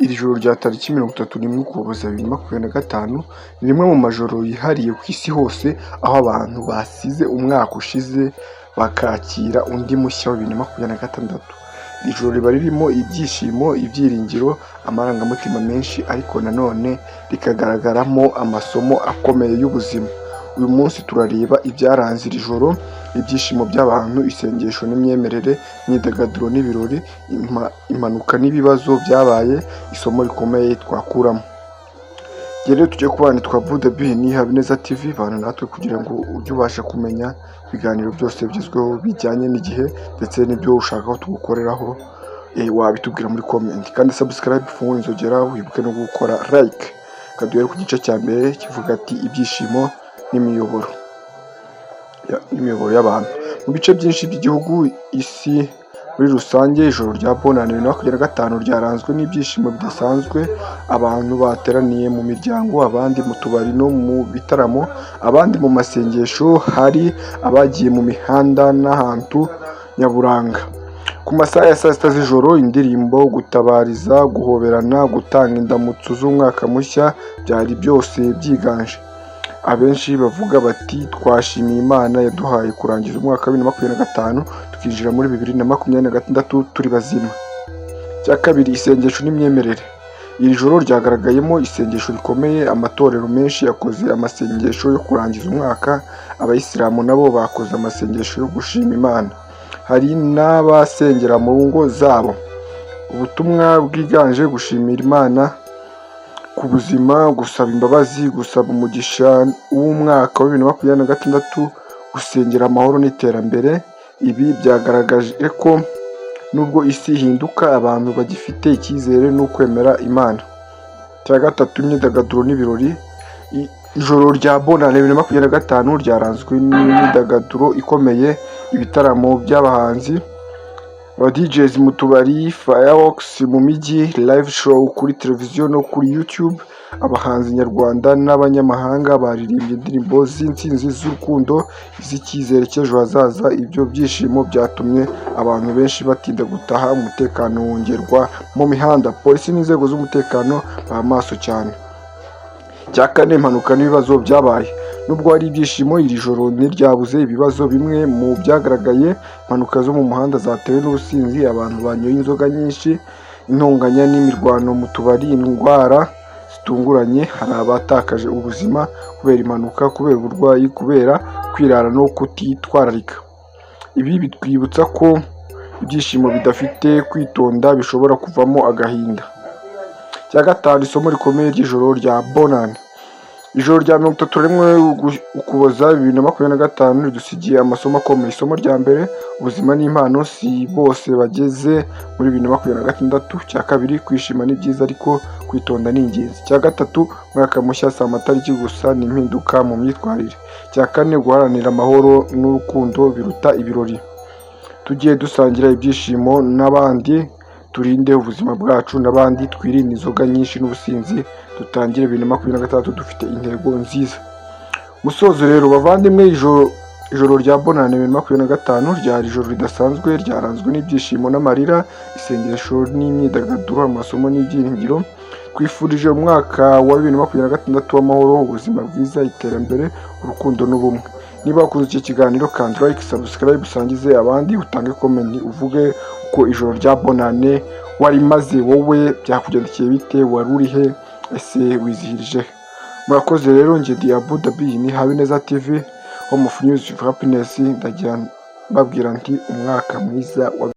Iri joro rya tariki 31 Ukuboza 2025 ni rimwe mu majoro yihariye ku isi hose, aho abantu basize umwaka ushize bakakira undi mushya wa 2026. Iri joro riba ririmo ibyishimo, ibyiringiro, amarangamutima menshi, ariko nanone rikagaragaramo amasomo akomeye y'ubuzima. Uyu munsi turareba ibyaranze iri joro, ibyishimo by'abantu, isengesho n'imyemerere, imyidagaduro n'ibirori, impanuka n'ibibazo byabaye, isomo rikomeye twakuramo. Rero tujye kubana twa Buda B ni Habineza TV, bana natwe kugira ngo ujye ubasha kumenya ibiganiro byose bigezweho bijyanye n'igihe, ndetse n'ibyo ushaka ko tugukoreraho wabitubwira muri comment, kandi subscribe, fungura inzogera, wibuke no gukora like. Kaduhere ku gice cya mbere kivuga ati ibyishimo n'imiyoboro y'abantu. Mu bice byinshi by'igihugu, isi muri rusange, ijoro rya Bonane 2025 ryaranzwe n'ibyishimo bidasanzwe. Abantu bateraniye mu miryango, abandi mu tubari no mu bitaramo, abandi mu masengesho, hari abagiye mu mihanda n'ahantu nyaburanga. Ku masaha ya saa sita z'ijoro, indirimbo, gutabariza, guhoberana, gutanga indamutso z'umwaka mushya byari byose byiganje. Abenshi bavuga bati twashimiye Imana yaduhaye kurangiza umwaka wa 2025 tukinjira muri 2026 turi bazima. Cya kabiri, isengesho n'imyemerere. Iri joro ryagaragayemo isengesho rikomeye. Amatorero menshi yakoze amasengesho yo kurangiza umwaka, abayisilamu nabo bakoze amasengesho yo gushima Imana, hari n'abasengera mu ngo zabo. Ubutumwa bwiganje gushimira Imana ku buzima, gusaba imbabazi, gusaba umugisha w'umwaka wa 2026, gusengera amahoro n'iterambere. Ibi byagaragaje ko nubwo isi ihinduka, abantu bagifite icyizere n'ukwemera Imana. Cya gatatu, imyidagaduro n'ibirori. Ijoro rya Bonane 2025 ryaranzwe n'imyidagaduro ikomeye, ibitaramo by'abahanzi, DJs mu tubari, fireworks mu mijyi, live show kuri televiziyo no kuri YouTube. Abahanzi nyarwanda n'abanyamahanga baririmbye indirimbo z'intsinzi, z'urukundo, iz'icyizere cy'ejo hazaza. Ibyo byishimo byatumye abantu benshi batinda gutaha, umutekano wongerwa mu mihanda, polisi n'inzego z'umutekano baba maso cyane. Cya kane, impanuka n'ibibazo byabaye. Nubwo hari ibyishimo, iri joro ntiryabuze ibibazo. Bimwe mu byagaragaye: impanuka zo mu muhanda zatewe n'ubusinzi, abantu banyoye inzoga nyinshi, intonganya n'imirwano mu tubari, indwara zitunguranye, hari abatakaje ubuzima kubera impanuka, kubera uburwayi, kubera kwirara no kutitwararika. Ibi bitwibutsa ko ibyishimo bidafite kwitonda bishobora kuvamo agahinda. Cya gatanu, isomo rikomeye ry'ijoro rya Bonane. Ijoro rya 31 Ukuboza 2025 ridusigiye amasomo akomeye. Isomo rya mbere: ubuzima n'impano si bose bageze muri 2026. Cya kabiri, kwishima ni byiza ariko kwitonda ni ingenzi. Cya gatatu, umwaka mushya si amatariki gusa, ni impinduka mu myitwarire. Cya kane, guharanira amahoro n'urukundo biruta ibirori. Tugiye dusangira ibyishimo n'abandi, turinde ubuzima bwacu n'abandi, twirinde inzoga nyinshi n'ubusinzi, dutangire 2026 dufite intego nziza. Musozo rero bavandimwe, ijoro rya Bonane 2025 ryari ijoro ridasanzwe, ryaranzwe n'ibyishimo n'amarira, isengesho n'imyidagaduro, amasomo n'ibyiringiro. Twifurije umwaka wa 2026 w'amahoro, ubuzima bwiza, iterambere, urukundo n'ubumwe. Niba wakunze iki kiganiro, kandi like, subscribe, usangize abandi, utange comment, uvuge uko ijoro rya Bonane wari maze wowe byakugendekeye bite, wari urihe, ese wizihirije? Murakoze rero, njye ndi Buda B ni Habineza TV, home of news of happiness. Ndagira mbabwira nti umwaka mwiza wa